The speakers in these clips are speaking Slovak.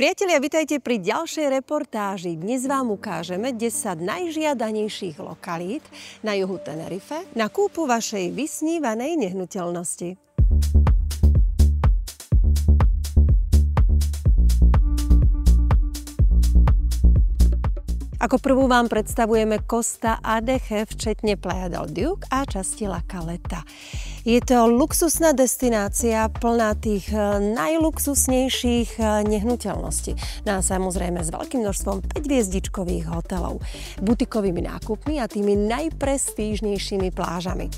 Priatelia, vitajte pri ďalšej reportáži. Dnes vám ukážeme 10 najžiadanejších lokalít na juhu Tenerife na kúpu vašej vysnívanej nehnuteľnosti. Ako prvú vám predstavujeme Costa Adeje, včetne Playa del Duque a časti La Caleta. Je to luxusná destinácia plná tých najluxusnejších nehnuteľností. No a samozrejme s veľkým množstvom 5-hviezdičkových hotelov, butikovými nákupmi a tými najprestížnejšími plážami.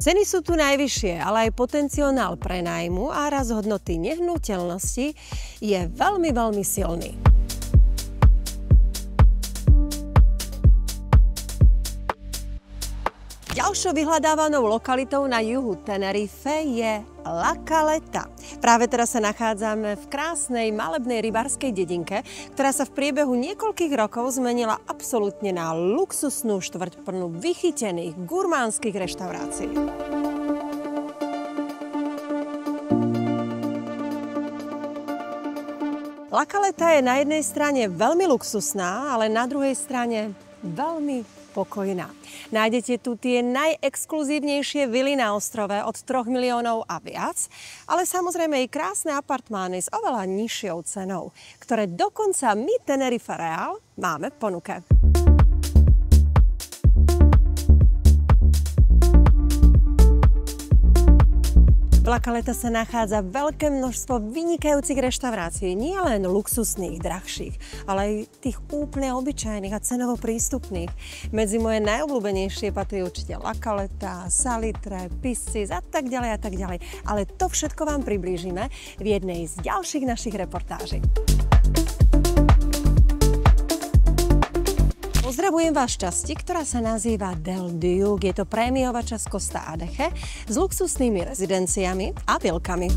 Ceny sú tu najvyššie, ale aj potenciál prenájmu a rast hodnoty nehnuteľnosti je veľmi, veľmi silný. Ďalšou vyhľadávanou lokalitou na juhu Tenerife je La Caleta. Práve teraz sa nachádzame v krásnej malebnej rybárskej dedinke, ktorá sa v priebehu niekoľkých rokov zmenila absolútne na luxusnú štvrť plnú vychytených gurmánskych reštaurácií. La Caleta je na jednej strane veľmi luxusná, ale na druhej strane veľmi pokojná. Nájdete tu tie najexkluzívnejšie vily na ostrove od 3 miliónov a viac, ale samozrejme aj krásne apartmány s oveľa nižšou cenou, ktoré dokonca my Tenerife Real máme v ponuke. V La Caleta sa nachádza veľké množstvo vynikajúcich reštaurácií, nie len luxusných, drahších, ale aj tých úplne obyčajných a cenovo prístupných. Medzi moje najobľúbenejšie patrí určite La Caleta, Salitre, Piscis a tak ďalej. Ale to všetko vám priblížime v jednej z ďalších našich reportáží. Pozdravujem vás z časti, ktorá sa nazýva Del Duque. Je to prémiová časť Costa Adeje s luxusnými rezidenciami a vilkami.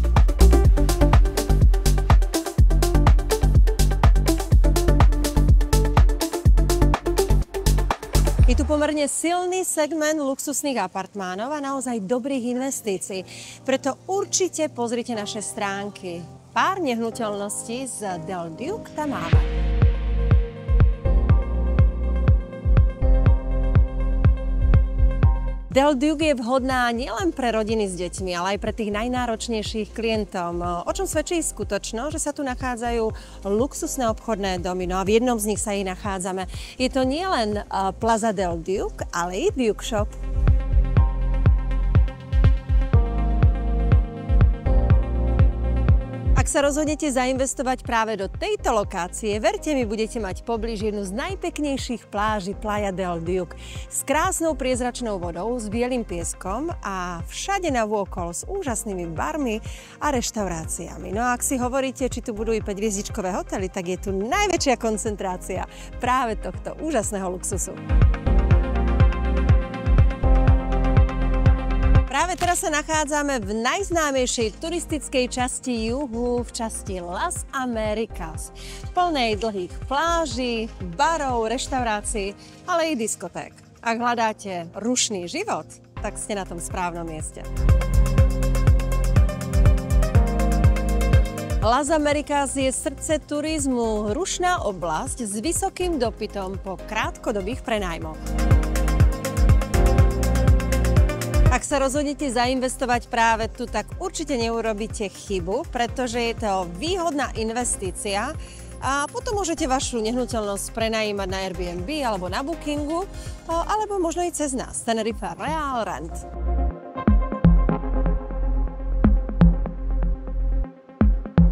Je tu pomerne silný segment luxusných apartmánov a naozaj dobrých investícií. Preto určite pozrite naše stránky. Pár nehnuteľností z Del Duque tam máme. Del Duque je vhodná nielen pre rodiny s deťmi, ale aj pre tých najnáročnejších klientov. O čom svedčí skutočnosť, že sa tu nachádzajú luxusné obchodné domy, no a v jednom z nich sa i nachádzame. Je to nielen Plaza del Duque, ale i Duque Shop. Ak sa rozhodnete zainvestovať práve do tejto lokácie, verte mi, budete mať poblíž jednu z najpeknejších pláží Playa del Duque s krásnou priezračnou vodou, s bielym pieskom a všade navôkol s úžasnými barmi a reštauráciami. No a ak si hovoríte, či tu budú i 5-hviezdičkové hotely, tak je tu najväčšia koncentrácia práve tohto úžasného luxusu. Práve teraz sa nachádzame v najznámejšej turistickej časti juhu, v časti Las Americas. Plnej dlhých pláží, barov, reštaurácií, ale i diskoték. Ak hľadáte rušný život, tak ste na tom správnom mieste. Las Americas je srdce turizmu, rušná oblasť s vysokým dopytom po krátkodobých prenájmoch. Ak sa rozhodnete zainvestovať práve tu, tak určite neurobíte chybu, pretože je to výhodná investícia a potom môžete vašu nehnuteľnosť prenajímať na Airbnb alebo na Bookingu, alebo možno i cez nás, Tenerife Real Rent.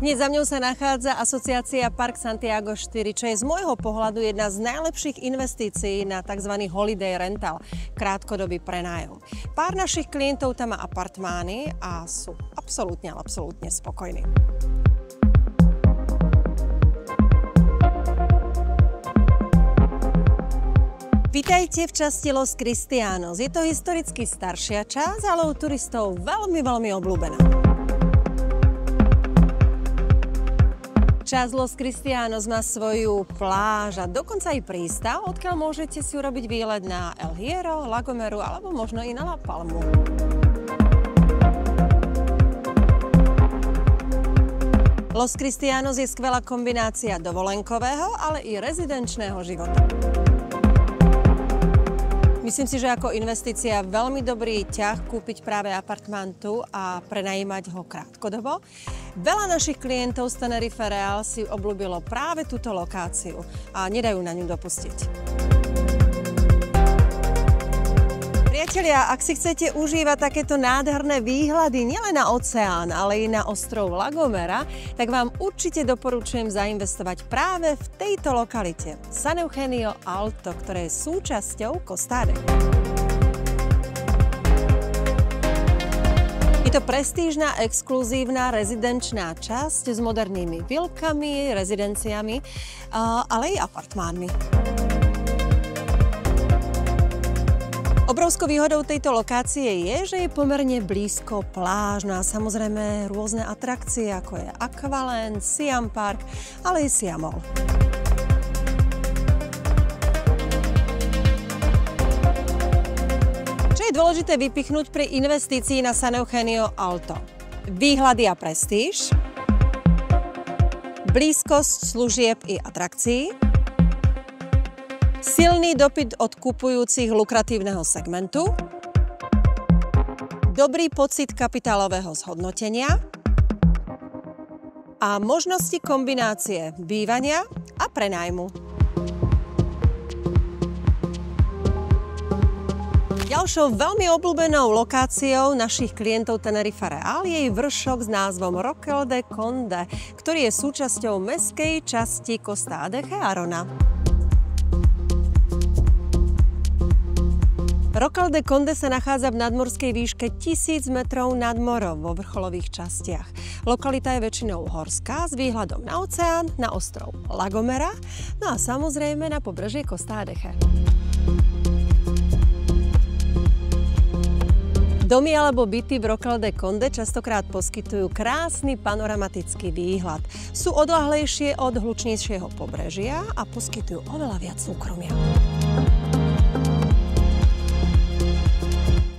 Hneď za mňou sa nachádza asociácia Park Santiago 4, čo je z môjho pohľadu jedna z najlepších investícií na tzv. Holiday rental, krátkodobý prenájom. Pár našich klientov tam má apartmány a sú absolútne spokojní. Vítajte v časti Los Cristianos. Je to historicky staršia časť, ale u turistov veľmi obľúbená. Časť Los Cristianos má svoju pláž a dokonca aj prístav, odkiaľ môžete si urobiť výlet na El Hierro, La Gomera alebo možno i na La Palmu. Los Cristianos je skvelá kombinácia dovolenkového, ale i rezidenčného života. Myslím si, že ako investícia veľmi dobrý ťah kúpiť práve apartmán tu a prenajímať ho krátkodobo. Veľa našich klientov z Tenerife Real si obľúbilo práve túto lokáciu a nedajú na ňu dopustiť. Priatelia, ak si chcete užívať takéto nádherné výhľady nielen na oceán, ale i na ostrov La Gomera, tak vám určite doporučujem zainvestovať práve v tejto lokalite San Eugenio Alto, ktoré je súčasťou Costa Adeje. Je to prestížna, exkluzívna rezidenčná časť s modernými vilkami, rezidenciami, ale i apartmánmi. Obrovskou výhodou tejto lokácie je, že je pomerne blízko pláž, no a samozrejme rôzne atrakcie, ako je Aqualand, Siam Park, ale i Siam Mall. Čo je dôležité vypichnúť pri investícii na San Eugenio Alto? Výhľady a prestíž, blízkosť služieb i atrakcií, silný dopyt od kupujúcich lukratívneho segmentu, dobrý pocit kapitálového zhodnotenia a možnosti kombinácie bývania a prenájmu. Ďalšou veľmi obľúbenou lokáciou našich klientov Tenerife Real je jej vršok s názvom Roquel de Conde, ktorý je súčasťou mestskej časti Costa Adeje Arona. Roquel de Conde sa nachádza v nadmorskej výške 1000 metrov nad morom vo vrcholových častiach. Lokalita je väčšinou horská s výhľadom na oceán, na ostrov La Gomera, no a samozrejme na pobrežie Costa Adeje. Domy alebo byty v Roquel de Conde častokrát poskytujú krásny panoramatický výhľad. Sú odľahlejšie od hlučnejšieho pobrežia a poskytujú oveľa viac súkromia.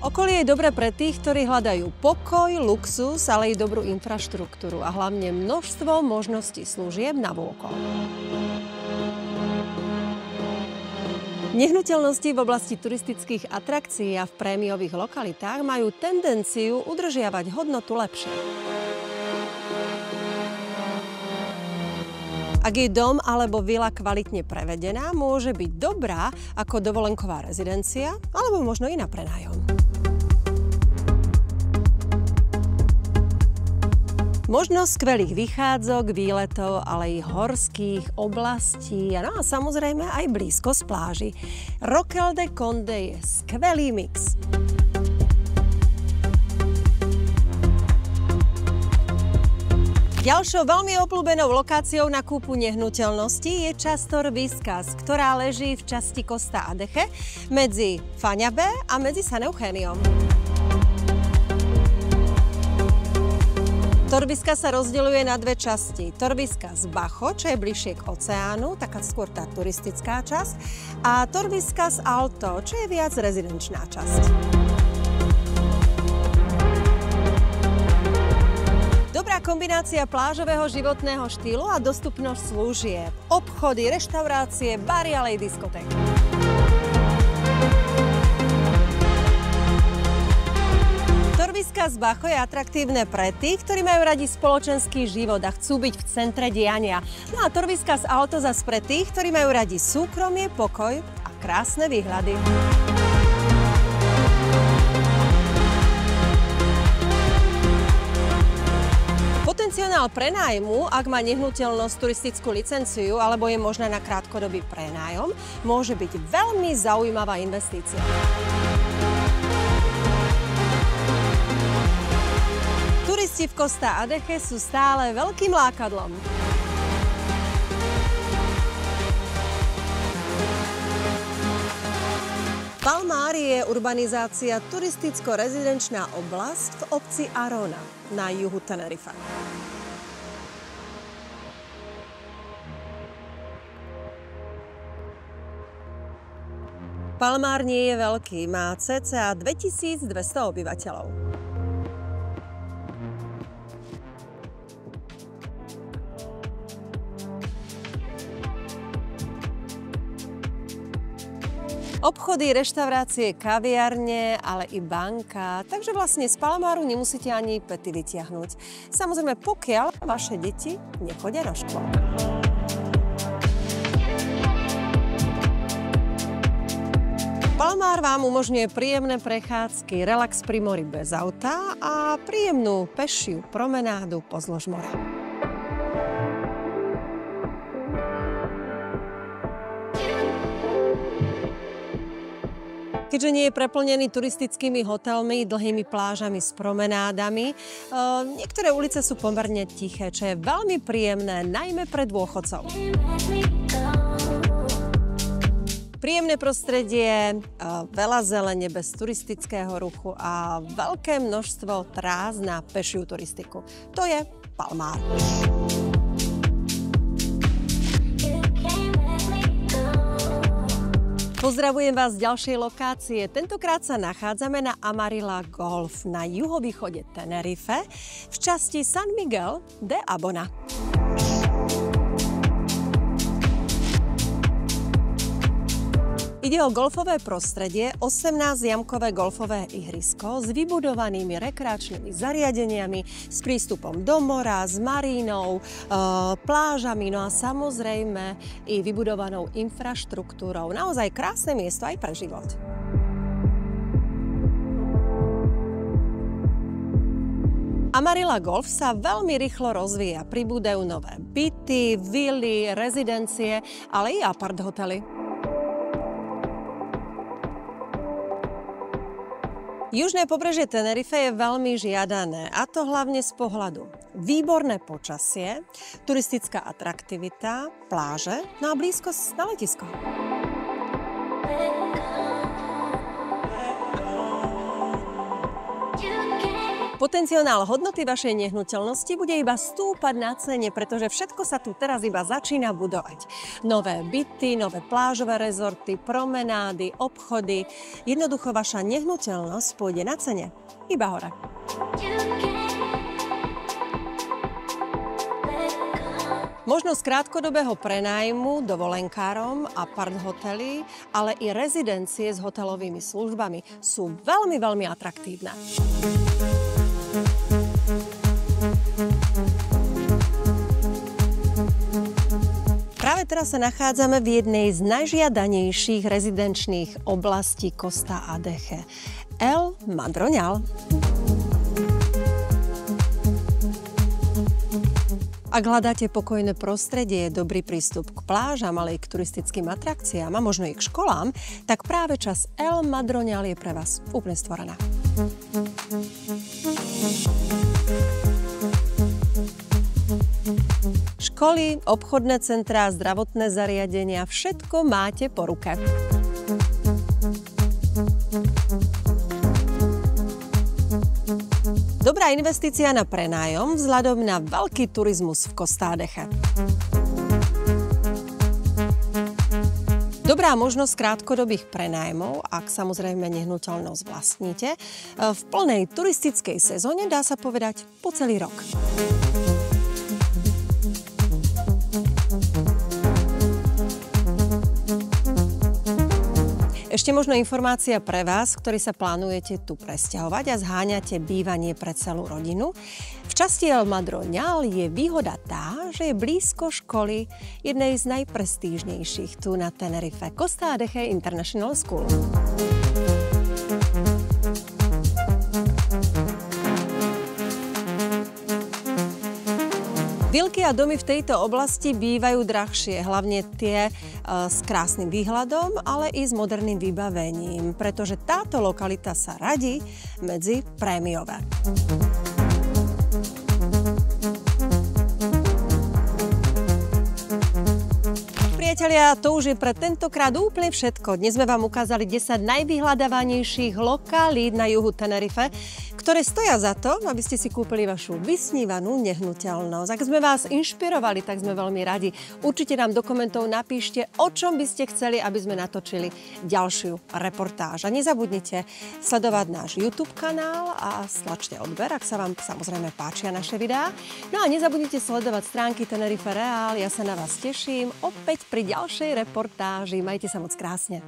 Okolie je dobré pre tých, ktorí hľadajú pokoj, luxus, ale i dobrú infraštruktúru a hlavne množstvo možností služieb navôkol. Nehnuteľnosti v oblasti turistických atrakcií a v prémiových lokalitách majú tendenciu udržiavať hodnotu lepšie. Ak je dom alebo vila kvalitne prevedená, môže byť dobrá ako dovolenková rezidencia alebo možno i na prenájom. Možnosť skvelých vychádzok, výletov, ale i horských oblastí no a samozrejme aj blízko z pláži. Roquel de Conde je skvelý mix. Ďalšou veľmi obľúbenou lokáciou na kúpu nehnuteľností je časť Torviscas, ktorá leží v časti Costa Adeje medzi Fañabe a medzi San Eugeniom. Torviscas sa rozdeľuje na dve časti. Torviscas Bajo, čo je bližšie k oceánu, taká skôr tá turistická časť, a Torviscas Alto, čo je viac rezidenčná časť. Dobrá kombinácia plážového životného štýlu a dostupnosť služieb, obchody, reštaurácie, bary ale aj diskotéky. Torviscas Bajo je atraktívne pre tých, ktorí majú radi spoločenský život a chcú byť v centre diania. No a Torviscas Alto zas pre tých, ktorí majú radi súkromie, pokoj a krásne výhľady. Potenciál prenájmu, ak má nehnuteľnosť turistickú licenciu alebo je možná na krátkodobý prenájom, môže byť veľmi zaujímavá investícia. Turisti v Costa Adeje sú stále veľkým lákadlom. Palmar je urbanizácia turisticko-rezidenčná oblasť v obci Arona na juhu Tenerife. Palmar nie je veľký, má cca 2200 obyvateľov. Obchody, reštaurácie, kaviarne, ale i banka. Takže vlastne z Palomáru nemusíte ani pety vytiahnuť. Samozrejme, pokiaľ vaše deti nechodia do škôl. Palmár vám umožňuje príjemné prechádzky, relax pri mori bez auta a príjemnú pešiu promenádu pozdĺž mora. Keďže nie je preplnený turistickými hotelmi, dlhými plážami s promenádami, niektoré ulice sú pomerne tiché, čo je veľmi príjemné, najmä pre dôchodcov. Príjemné prostredie, veľa zelene bez turistického ruchu a veľké množstvo trás na pešiu turistiku. To je Palmár. Pozdravujem vás z ďalšej lokácie. Tentokrát sa nachádzame na Amarilla Golf na juhovýchode Tenerife v časti San Miguel de Abona. Ide o golfové prostredie, 18-jamkové golfové ihrisko s vybudovanými rekreačnými zariadeniami, s prístupom do mora, s marínou, plážami, no a samozrejme i vybudovanou infraštruktúrou. Naozaj krásne miesto aj pre život. Amarilla Golf sa veľmi rýchlo rozvíja. Pribúdajú nové byty, vily, rezidencie, ale i apart hotely. Južné pobrežie Tenerife je veľmi žiadané, a to hlavne z pohľadu výborné počasie, turistická atraktivita, pláže, no a blízkosť na letisko. Potenciál hodnoty vašej nehnuteľnosti bude iba stúpať na cene, pretože všetko sa tu teraz iba začína budovať. Nové byty, nové plážové rezorty, promenády, obchody. Jednoducho vaša nehnuteľnosť pôjde na cene iba hore. Možnosť krátkodobého prenájmu dovolenkárom, apart hotely, ale i rezidencie s hotelovými službami sú veľmi, veľmi atraktívne. Práve teraz sa nachádzame v jednej z najžiadanejších rezidenčných oblastí Costa Adeje, El Madroñal. Ak hľadáte pokojné prostredie, dobrý prístup k plážam, ale aj k turistickým atrakciám a možno i k školám, tak práve čas El Madroñal je pre vás úplne stvorená. Školy, obchodné centrá, zdravotné zariadenia, všetko máte po ruke. Dobrá investícia na prenájom vzhľadom na veľký turizmus v Costa Adeje. Dobrá možnosť krátkodobých prenájmov, ak samozrejme nehnuteľnosť vlastníte, v plnej turistickej sezóne dá sa povedať po celý rok. Ešte možno informácia pre vás, ktorí sa plánujete tu presťahovať a zháňate bývanie pre celú rodinu. V časti El Madroñal je výhoda tá, že je blízko školy jednej z najprestížnejších tu na Tenerife, Costa Adeje International School. Vilky a domy v tejto oblasti bývajú drahšie, hlavne tie s krásnym výhľadom, ale i s moderným vybavením, pretože táto lokalita sa radí medzi prémiové. Priatelia, to už je pre tentokrát úplne všetko. Dnes sme vám ukázali 10 najvyhľadávanejších lokalít na juhu Tenerife, ktoré stoja za to, aby ste si kúpili vašu vysnívanú nehnuteľnosť. Ak sme vás inšpirovali, tak sme veľmi radi. Určite nám do komentov napíšte, o čom by ste chceli, aby sme natočili ďalšiu reportáž. A nezabudnite sledovať náš YouTube kanál a stlačte odber, ak sa vám samozrejme páčia naše videá. No a nezabudnite sledovať stránky Tenerife Real. Ja sa na vás teším opäť pri ďalšej reportáži. Majte sa moc krásne.